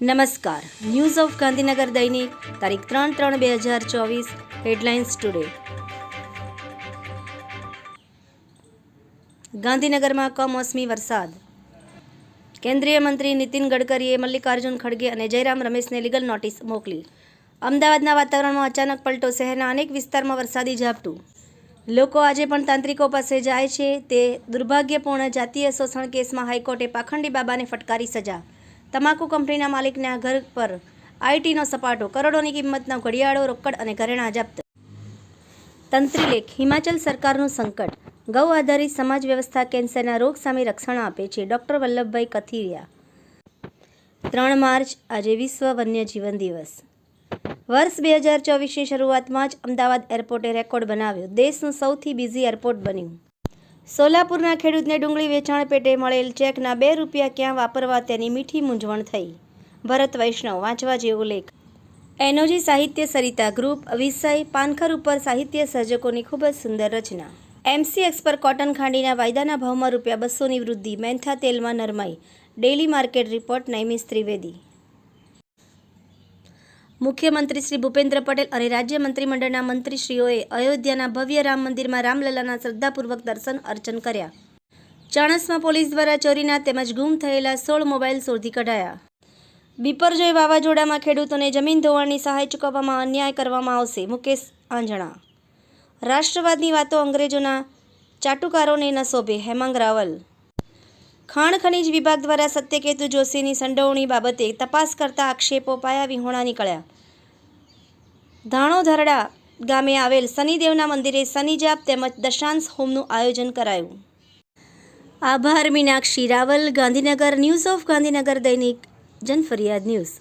નમસ્કાર, news of Gandhinagar દૈનિક તારીખ 3/3/2024 હેડલાઇન્સ ટુડે. ગાંધીનગરમાં કમોસમી વરસાદ. કેન્દ્રીય મંત્રી નીતિન ગડકરીએ મલ્લિકાર્જુન ખડગે અને જયરામ રમેશને લીગલ નોટિસ મોકલી. અમદાવાદના વાતાવરણમાં અચાનક પલટો. શહેરના અનેક વિસ્તારમાં વરસાદી ઝાપટું. લોકો આજે પણ તાંત્રિકો પાસે જાય છે. તે દુર્ભાગ્યપૂર્ણ જાતીય શોષણ કેસમાં હાઈકોર્ટે પાખંડી બાબાને ફટકારી સજા. તમાકુ કંપનીના માલિકના ઘર પર આઈટીનો સપાટો. કરોડોની કિંમતના ઘડિયાળો, રોકડ અને ઘરેણાં જપ્ત. તંત્રીલેખ. હિમાચલ સરકારનું સંકટ. ગૌ આધારિત સમાજ વ્યવસ્થા કેન્સરના રોગ સામે રક્ષણ આપે છે. ડૉક્ટર વલ્લભભાઈ કથિરિયા. 3 માર્ચ આજે વિશ્વ વન્યજીવન દિવસ. વર્ષ 2024ની શરૂઆતમાં જ અમદાવાદ એરપોર્ટે રેકોર્ડ બનાવ્યો. દેશનું સૌથી બિઝી એરપોર્ટ બન્યું. સોલાપુરના ખેડૂતને ડુંગળી વેચાણ પેટે મળેલ ચેકના 2 રૂપિયા ક્યાં વાપરવા તેની મીઠી મૂંઝવણ થઈ. ભરત વૈષ્ણવ. વાંચવા જેવો લેખ. એનોજી સાહિત્ય સરિતા ગ્રુપ. વિષય પાનખર ઉપર સાહિત્ય સર્જકોની ખૂબ જ સુંદર રચના. એમસીએક્સ પર કોટન ખાંડીના વાયદાના ભાવમાં ₹200ની વૃદ્ધિ. મેંથા તેલમાં નરમાઈ. Daily market report. Naimish Trivedi. મુખ્યમંત્રી શ્રી ભૂપેન્દ્ર પટેલ અને રાજ્ય મંત્રીમંડળના મંત્રીશ્રીઓએ અયોધ્યાના ભવ્ય રામ મંદિરમાં રામલલ્લાના શ્રદ્ધાપૂર્વક દર્શન અર્ચન કર્યા. ચાણસ્મા પોલીસ દ્વારા ચોરીના તેમજ ગુમ થયેલા 16 મોબાઈલ શોધી કઢાયા. બિપરજોય વાવાઝોડામાં ખેડૂતોને જમીન ધોવાણની સહાય ચૂકવવામાં અન્યાય કરવામાં આવશે. મુકેશ આંજણા. રાષ્ટ્રવાદની વાતો અંગ્રેજોના ચાટુકારોને ન શોભે. હેમાંગ રાવલ. ખાણ ખનીજ વિભાગ દ્વારા સત્યકેતુ જોશીની સંડોવણી બાબતે તપાસ કરતા આક્ષેપો પાયા વિહોણા નીકળ્યા. ધાણોધરડા ગામે આવેલ શનિદેવના મંદિરે શનિજાપ તેમજ દશાંશ હોમનું આયોજન કરાયું. આભાર. મીનાક્ષી રાવલ, ગાંધીનગર. ન્યૂઝ ઓફ ગાંધીનગર દૈનિક જનફરિયાદ ન્યૂઝ.